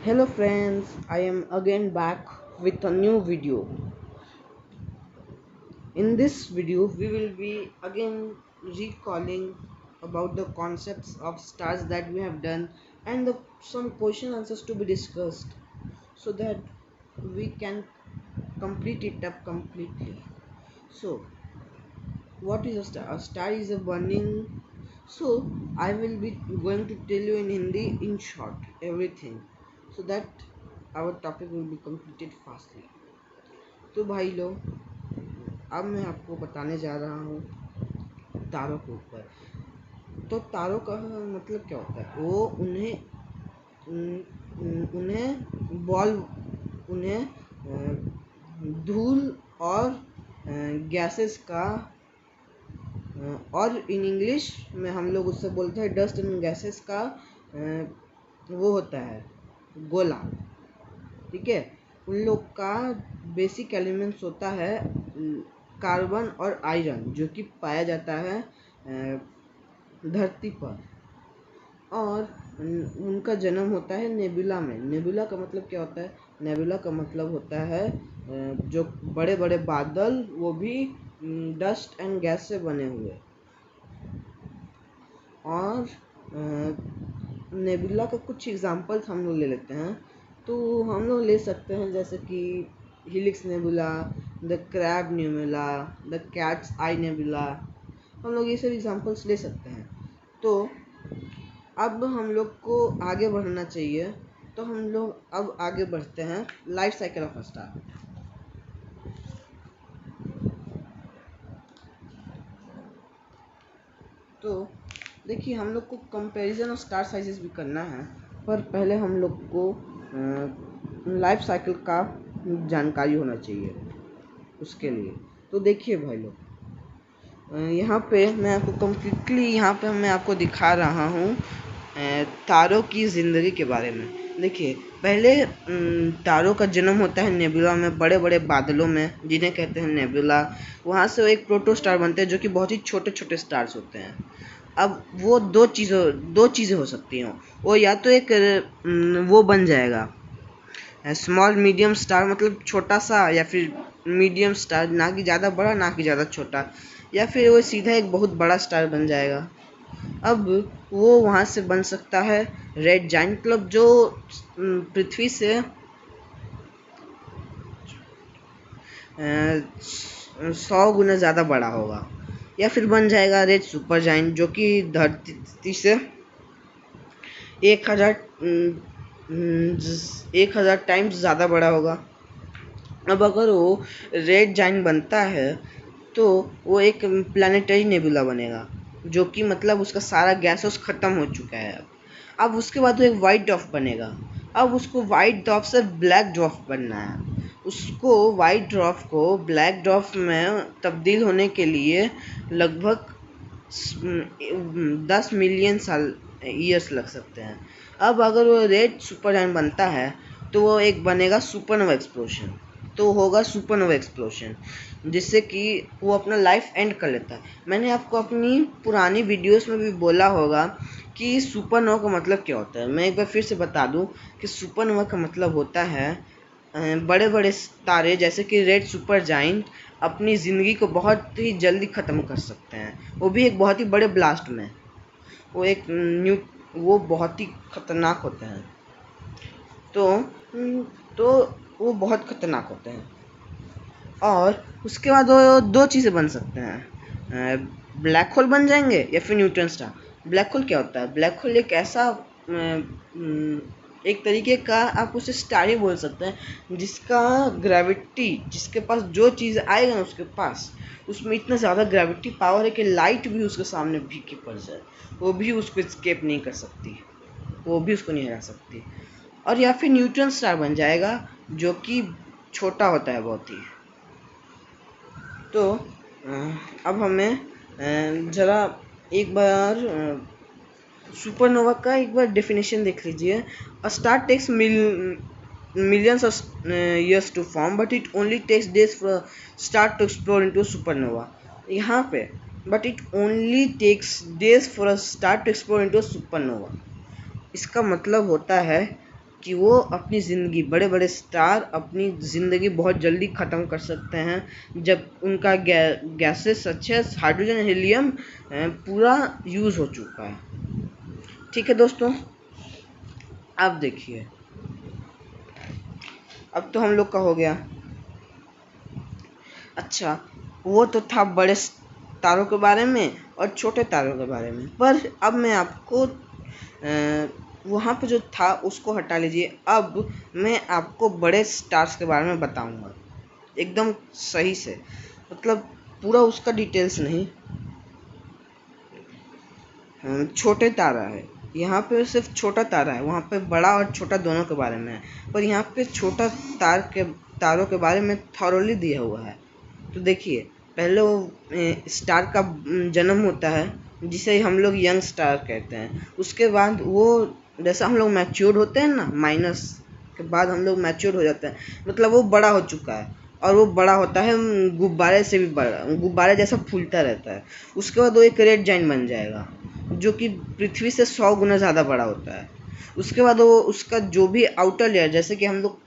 Hello friends, I am again back with a new video. In this video, we will be again recalling about the concepts of stars that we have done and some question answers to be discussed so that we can complete it up completely. So, what is a star? A star is a burning. So, I will be going to tell you in Hindi in short everything so that our topic will be completed fastly. तो भाई लोग, अब मैं आपको बताने जा रहा हूँ तारों के ऊपर। तो तारों का मतलब क्या होता है? वो उन्हें बॉल उन्हें धूल और गैसेस का और इन इंग्लिश में हम लोग उससे बोलते हैं डस्ट एंड गैसेस का वो होता है गोला। ठीक है, उन लोग का बेसिक एलिमेंट्स होता है कार्बन और आयरन, जो कि पाया जाता है धरती पर, और उनका जन्म होता है नेबुला में। नेबुला का मतलब क्या होता है? नेबुला का मतलब होता है जो बड़े बड़े बादल, वो भी डस्ट एंड गैस से बने हुए। और नेबुला का कुछ एग्जांपल्स हम लोग ले लेते हैं। तो हम लोग ले सकते हैं जैसे कि helix nebula, the crab nebula, the cats I nebula. हम लोग ये सब एग्जांपल्स ले सकते हैं। तो अब हम लोग को आगे बढ़ना चाहिए, तो हम लोग अब आगे बढ़ते हैं life cycle of a star. तो देखिए, हम लोग को कंपैरिजन ऑफ स्टार साइजेस भी करना है, पर पहले हम लोग को लाइफ साइकिल का जानकारी होना चाहिए उसके लिए। तो देखिए भाई लोग, यहाँ पे मैं आपको कम्प्लीटली मैं आपको दिखा रहा हूँ तारों की ज़िंदगी के बारे में। देखिए, पहले तारों का जन्म होता है नेबुला में, बड़े बड़े बादलों में, जिन्हें कहते हैं नेबुला। वहाँ से एक प्रोटो स्टार बनते हैं, जो कि बहुत ही छोटे छोटे स्टार्स होते हैं। अब वो दो चीज़ें हो सकती हैं। वो या तो एक वो बन जाएगा स्मॉल मीडियम स्टार, मतलब छोटा सा, या फिर मीडियम स्टार, ना कि ज़्यादा बड़ा ना कि ज़्यादा छोटा, या फिर वो सीधा एक बहुत बड़ा स्टार बन जाएगा। अब वो वहाँ से बन सकता है रेड जाइंट क्लब, जो पृथ्वी से 100 गुना ज़्यादा बड़ा होगा, या फिर बन जाएगा रेड सुपर जाइंट, जो कि धरती से 1000 टाइम्स ज़्यादा बड़ा होगा। अब अगर वो रेड जाइंट बनता है तो वो एक प्लानिटरी नेबुला बनेगा, जो कि मतलब उसका सारा गैसेस ख़त्म हो चुका है। अब उसके बाद वो एक वाइट डॉर्फ बनेगा। अब उसको वाइट डॉर्फ से ब्लैक डॉर्फ बनना है। उसको वाइट डॉर्फ को ब्लैक डॉर्फ में तब्दील होने के लिए लगभग 10 मिलियन साल ईयर्स लग सकते हैं। अब अगर वो रेड सुपरजायंट बनता है तो वो एक बनेगा सुपरनोवा एक्सप्लोजन। तो होगा सुपरनोवा एक्सप्लोजन, जिससे कि वो अपना लाइफ एंड कर लेता है। मैंने आपको अपनी पुरानी वीडियोस में भी बोला होगा कि सुपरनोवा का मतलब क्या होता है। मैं एक बार फिर से बता दूं कि सुपरनोवा का मतलब होता है बड़े बड़े तारे, जैसे कि रेड सुपर जाइंट, अपनी ज़िंदगी को बहुत ही जल्दी ख़त्म कर सकते हैं, वो भी एक बहुत ही बड़े ब्लास्ट में। वो बहुत ही ख़तरनाक होते हैं। तो वो बहुत ख़तरनाक होते हैं। और उसके बाद वो दो चीज़ें बन सकते हैं, ब्लैक होल बन जाएंगे या फिर न्यूट्रॉन स्टार। ब्लैक होल क्या होता है? ब्लैक होल एक ऐसा एक तरीके का, आप उसे स्टार ही बोल सकते हैं, जिसका ग्रेविटी, जिसके पास जो चीज़ आएगा ना उसके पास, उसमें इतना ज़्यादा ग्रेविटी पावर है कि लाइट भी उसके सामने फीकी पड़ जाए, वो भी उसको स्केप नहीं कर सकती, वो भी उसको नहीं हरा सकती। और या फिर न्यूट्रॉन स्टार बन जाएगा, जो कि छोटा होता है बहुत ही। तो अब हमें ज़रा एक बार सुपरनोवा का एक बार डेफिनेशन देख लीजिए। A star takes millions of years to form, but it only takes days for a star to explode into supernova. यहाँ पे but it only takes days for a star to explode into a supernova, इसका मतलब होता है कि वो अपनी ज़िंदगी, बड़े बड़े स्टार अपनी ज़िंदगी बहुत जल्दी ख़त्म कर सकते हैं जब उनका gases such as hydrogen helium पूरा यूज़ हो चुका है। ठीक है दोस्तों, अब देखिए, अब तो हम लोग का हो गया। अच्छा, वो तो था बड़े तारों के बारे में और छोटे तारों के बारे में, पर अब मैं आपको वहाँ पे जो था उसको हटा लीजिए। अब मैं आपको बड़े स्टार्स के बारे में बताऊंगा एकदम सही से, मतलब पूरा उसका डिटेल्स नहीं। छोटे तारा है, यहाँ पे सिर्फ छोटा तारा है, वहाँ पे बड़ा और छोटा दोनों के बारे में है, पर यहाँ पे छोटा तारों के बारे में थॉरोली दिया हुआ है। तो देखिए, पहले वो स्टार का जन्म होता है जिसे हम लोग यंग स्टार कहते हैं। उसके बाद वो, जैसा हम लोग मैच्योर होते हैं ना, माइनस के बाद हम लोग मैच्योर हो जाते हैं, मतलब वो बड़ा हो चुका है, और वो बड़ा होता है गुब्बारे से भी बड़ा, गुब्बारे जैसा फूलता रहता है। उसके बाद वो एक रेड जाइंट बन जाएगा जो कि पृथ्वी से 100 गुना ज़्यादा बड़ा होता है। उसके बाद वो उसका जो भी आउटर लेयर, जैसे कि हम लोग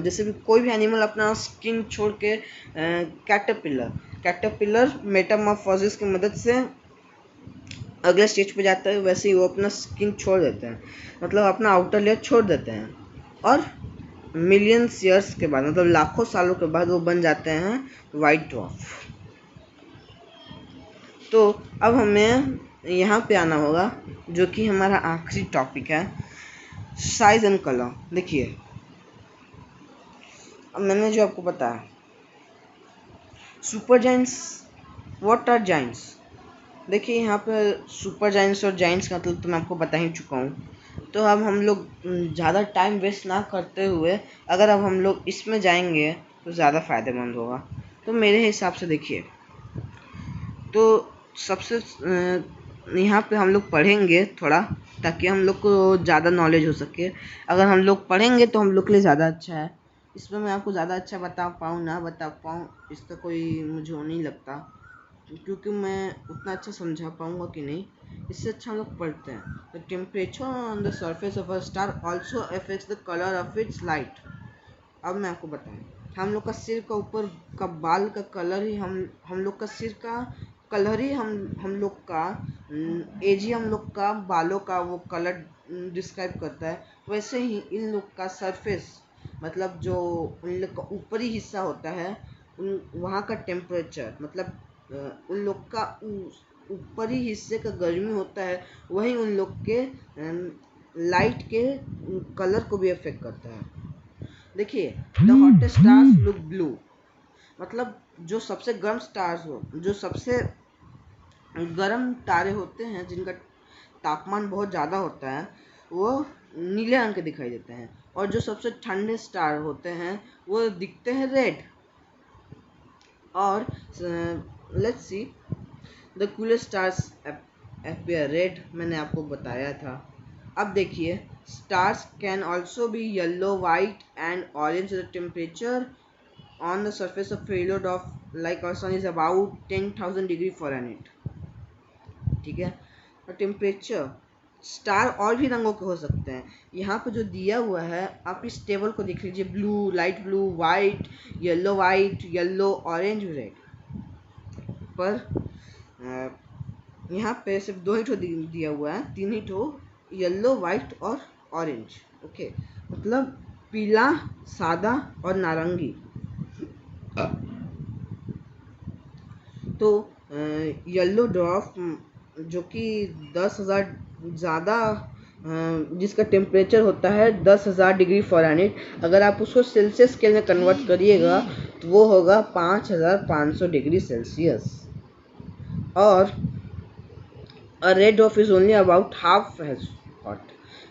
जैसे भी कोई भी एनिमल अपना स्किन छोड़ के कैटरपिलर मेटामॉर्फोसिस की मदद से अगले स्टेज पे जाता है, वैसे ही वो अपना स्किन छोड़ देते हैं, मतलब अपना आउटर लेयर छोड़ देते हैं, और मिलियंस ईयर्स के बाद, मतलब लाखों सालों के बाद वो बन जाते हैं वाइट ड्वार्फ। तो अब हमें यहाँ पे आना होगा, जो कि हमारा आखिरी टॉपिक है, साइज एंड कलर। देखिए, अब मैंने जो आपको बताया, super giants, what are giants. देखिए, यहाँ पे सुपर जाइंट्स और जाइंट्स का मतलब तो मैं आपको बता ही चुका हूँ। तो अब हम लोग ज़्यादा टाइम वेस्ट ना करते हुए, अगर अब हम लोग इसमें जाएंगे तो ज़्यादा फ़ायदेमंद होगा। तो मेरे हिसाब से देखिए, तो सबसे यहाँ पे हम लोग पढ़ेंगे थोड़ा, ताकि हम लोग को ज़्यादा नॉलेज हो सके। अगर हम लोग पढ़ेंगे तो हम लोग के लिए ज़्यादा अच्छा है। इसमें मैं आपको ज़्यादा अच्छा बता पाऊँ ना बता पाऊँ, इसका कोई मुझे वो नहीं लगता, क्योंकि मैं उतना अच्छा समझा पाऊँगा कि नहीं। इससे अच्छा हम लोग पढ़ते हैं। The temperature on the surface of a star also affects the colour of its light. अब मैं आपको बताएं, हम लोग का सिर का ऊपर का बाल का कलर ही हम लोग का सिर का कलर ही हम लोग का एज ही हम लोग का बालों का वो कलर डिस्क्राइब करता है। वैसे ही इन लोग का सरफेस, मतलब जो उन लोग का ऊपरी हिस्सा होता है, वहाँ का टेम्परेचर, मतलब उन लोग का ऊपरी हिस्से का गर्मी होता है, वही उन लोग के लाइट के कलर को भी अफेक्ट करता है। देखिए, the hottest stars look blue, मतलब जो सबसे गर्म स्टार्स हो, जो सबसे गर्म तारे होते हैं, जिनका तापमान बहुत ज़्यादा होता है, वो नीले रंग के दिखाई देते हैं, और जो सबसे ठंडे स्टार होते हैं वो दिखते हैं रेड। और let's see, the coolest stars appear red, मैंने आपको बताया था। अब देखिए, stars can also be yellow, white and orange. The temperature on the surface of halo of like our sun is about 10,000 degree Fahrenheit. ठीक है, और टेम्परेचर स्टार और भी रंगों के हो सकते हैं। यहाँ पे जो दिया हुआ है, आप इस टेबल को देख लीजिए, blue, light blue, white, yellow, orange, red. पर यहाँ पे सिर्फ 2 ही ठो दिया हुआ है, 3 ही ठो, येलो, वाइट और ऑरेंज। ओके, मतलब पीला, सादा और नारंगी। तो येलो ड्वार्फ, जो कि 10,000 ज़्यादा, जिसका टेम्परेचर होता है 10,000 डिग्री फ़ारेनहाइट, अगर आप उसको सेल्सियस स्केल में कन्वर्ट करिएगा तो वो होगा 5,500 डिग्री सेल्सियस। और red dwarf is only about half as hot,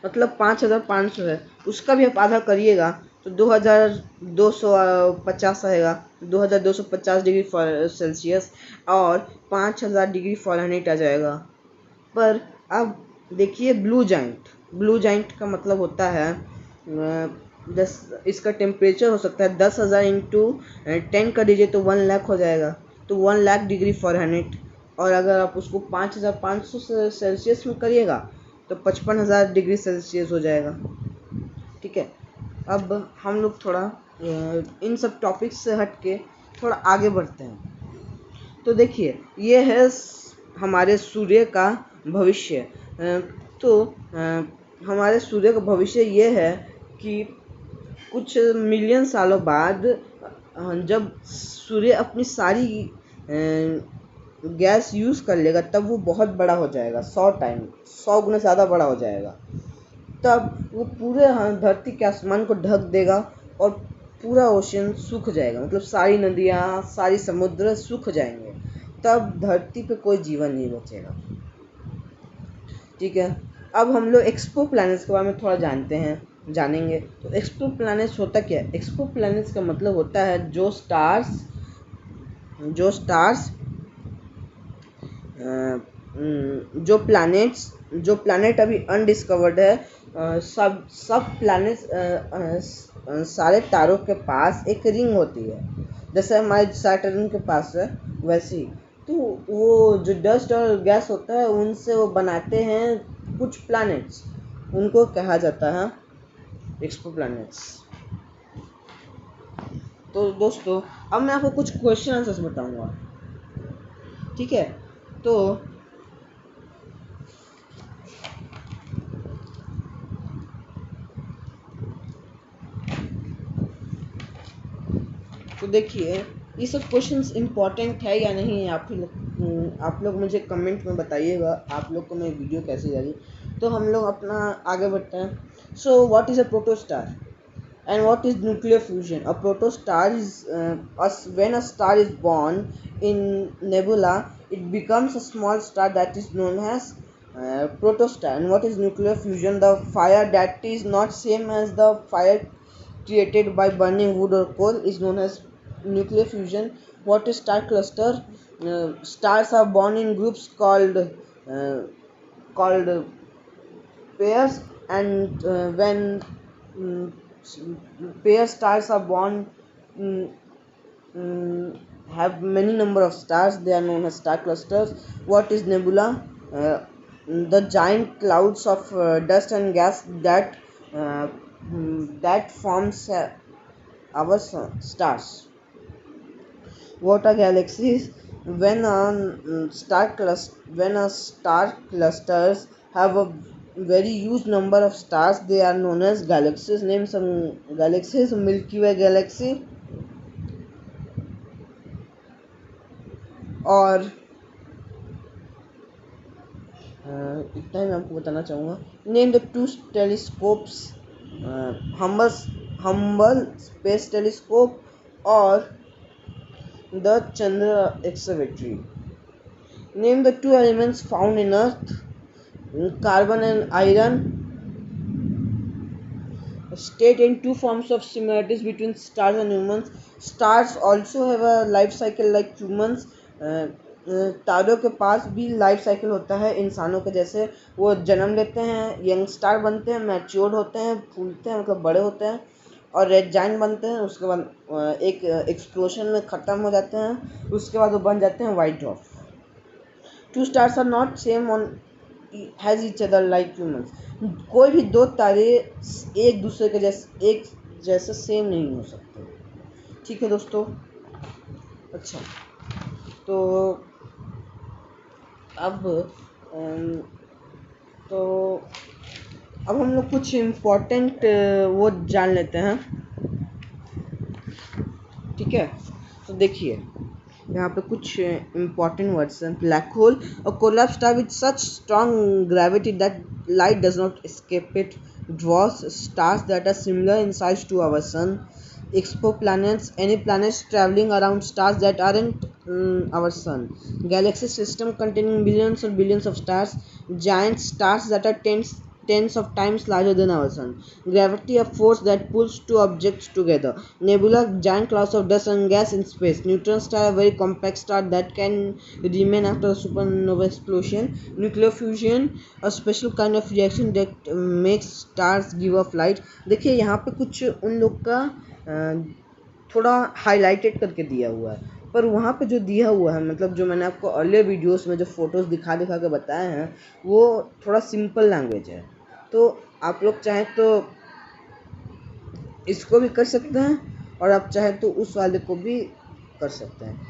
मतलब 5,500 है, उसका भी आप आधा करिएगा तो 2,250 आएगा, 2,250 डिग्री सेल्सियस और 5,000 डिग्री फ़ारेनहाइट आ जाएगा। पर अब देखिए, ब्लू जाइंट का मतलब होता है, इसका टेम्परेचर हो सकता है 10,000 इंटू 10 कर दीजिए तो 1 लाख हो जाएगा, तो 1 लाख डिग्री फ़ारेनहाइट। और अगर आप उसको 5,500 सेल्सियस में करिएगा तो 55,000 डिग्री सेल्सियस हो जाएगा। ठीक है, अब हम लोग थोड़ा इन सब टॉपिक्स से हट के थोड़ा आगे बढ़ते हैं। तो देखिए, ये है हमारे सूर्य का भविष्य। तो हमारे सूर्य का भविष्य ये है कि कुछ मिलियन सालों बाद जब सूर्य अपनी सारी गैस यूज़ कर लेगा तब वो बहुत बड़ा हो जाएगा, 100 गुना ज़्यादा बड़ा हो जाएगा। तब वो पूरे धरती के आसमान को ढक देगा और पूरा ओशन सूख जाएगा, मतलब सारी नदियाँ, सारी समुद्र सूख जाएंगे। तब धरती पे कोई जीवन नहीं बचेगा। ठीक है, अब हम लोग एक्सपो प्लैनेट्स के बारे में थोड़ा जानेंगे। तो एक्सपो प्लैनेट्स होता क्या है? एक्सपो प्लैनेट्स का मतलब होता है जो जो प्लैनेट अभी अनडिस्कवर्ड है, सब प्लैनेट्स, सारे तारों के पास एक रिंग होती है, जैसे हमारे सैटर्न के पास है वैसी। तो वो जो डस्ट और गैस होता है उनसे वो बनाते हैं कुछ प्लैनेट्स, उनको कहा जाता है एक्सपो प्लैनेट्स। तो दोस्तों, अब मैं आपको कुछ क्वेश्चन आंसर्स बताऊंगा। ठीक है, तो देखिए, ये सब क्वेश्चंस इम्पोर्टेंट है या नहीं, आप लोग मुझे कमेंट में बताइएगा आप लोग को मेरी वीडियो कैसी लगी। तो हम लोग अपना आगे बढ़ते हैं। So what is a protostar and what is nuclear fusion? A protostar is when a star is born in nebula, it becomes a small star that is known as protostar. And what is nuclear fusion? The fire that is not same as the fire created by burning wood or coal is known as nuclear fusion. What is star cluster? Stars are born in groups called pairs, and when mm, pair stars are born, mm, have many number of stars, they are known as star clusters. What is nebula? The giant clouds of dust and gas that forms our stars. What are galaxies? When a star clusters have a very huge number of stars, they are known as galaxies. Name some galaxies. Milky Way galaxy, और इतना ही मैं आपको बताना चाहूँगा। Name the two telescopes, humble space telescope और the Chandra Observatory. Name the two elements found in Earth, carbon and iron. State in two forms of similarities between stars and humans. Stars also have a life cycle like humans. तारों के पास भी life cycle होता है इंसानों के जैसे। वो जन्म लेते हैं, यंग स्टार बनते हैं, मैच्योर्ड होते हैं, फूलते हैं, मतलब बड़े होते हैं, और रेड जाइंट बनते हैं। उसके बाद एक एक्सप्लोशन में ख़त्म हो जाते हैं, उसके बाद वो बन जाते हैं white dwarf. Two stars are not same on has each other like humans. कोई भी दो तारे एक दूसरे के जैसे सेम नहीं हो सकते। ठीक है दोस्तों, अच्छा, तो अब हम लोग कुछ इम्पोर्टेंट वो जान लेते हैं। ठीक है, तो देखिए यहाँ पे कुछ इम्पोर्टेंट वर्ड्स हैं। Black hole, a collapse star with such strong gravity that light does not escape it, dwarfs stars that are similar in size to our sun. Exoplanets, any planets traveling around stars that aren't our sun. Galaxy system containing billions or billions of stars. Giant stars that are tens of times larger than our sun. Gravity, a force that pulls two objects together. Nebula, giant clouds of dust and gas in space. Neutron star, a very compact star that can remain after a supernova explosion. Nuclear fusion, a special kind of reaction that makes stars give off light. देखिए यहाँ पे कुछ उन लोग का थोड़ा highlighted करके दिया हुआ है, पर वहाँ पे जो दिया हुआ है, मतलब जो मैंने आपको अर्लियर वीडियोस में जो फ़ोटोज़ दिखा के बताए हैं, वो थोड़ा सिंपल लैंग्वेज है। तो आप लोग चाहें तो इसको भी कर सकते हैं और आप चाहे तो उस वाले को भी कर सकते हैं,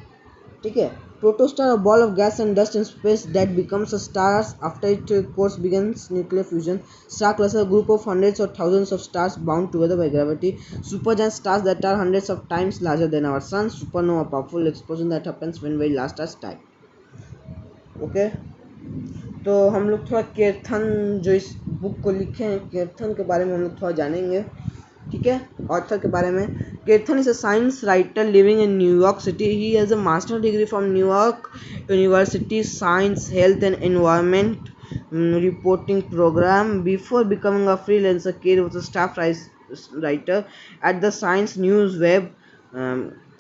ठीक है। Protostar, a ball of gas and dust in space that becomes a star after its course begins nuclear fusion. Star cluster, a group of hundreds or thousands of stars bound together by gravity. Supergiant stars that are hundreds of times larger than our sun. Supernova, powerful explosion that happens when very last stars die. Okay तो हम लोग थोड़ा कीर्थन जो इस book को लिखे हैं, कीर्थन के बारे में हम लोग थोड़ा जानेंगे, ठीक है। ऑथर के बारे में, Keerthan is a science writer living in New York city. He has a master degree from New York university science health and environment reporting program. Before becoming a freelancer, Keir was a staff writer at the science news web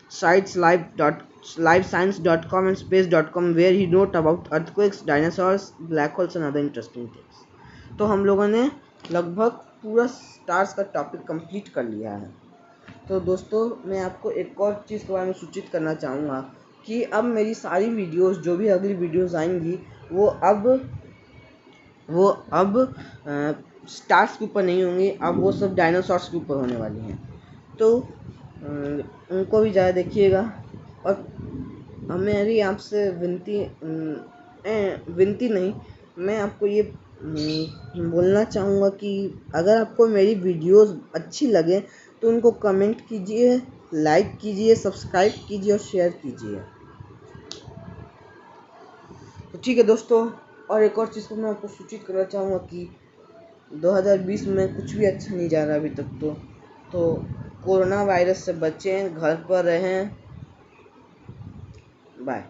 sites livescience.com and space.com, where he wrote about earthquakes, dinosaurs, black holes and other interesting things. तो हम लोगों ने लगभग पूरा stars का topic complete कर लिया है। तो दोस्तों मैं आपको एक और चीज़ के बारे में सूचित करना चाहूँगा कि अब मेरी सारी वीडियोस, जो भी अगली वीडियोस आएंगी, वो अब स्टार्स के ऊपर नहीं होंगी, अब वो सब डायनासोर्स के ऊपर होने वाली हैं। तो उनको भी ज़्यादा देखिएगा। और मेरी आपसे विनती नहीं, मैं आपको ये बोलना चाहूँगा कि अगर आपको मेरी वीडियोस अच्छी लगे तो उनको कमेंट कीजिए, लाइक कीजिए, सब्सक्राइब कीजिए और शेयर कीजिए। तो ठीक है दोस्तों, और एक और चीज़ को मैं आपको सूचित करना चाहूँगा कि 2020 में कुछ भी अच्छा नहीं जा रहा अभी तक। तो कोरोना वायरस से बचें, घर पर रहें। बाय।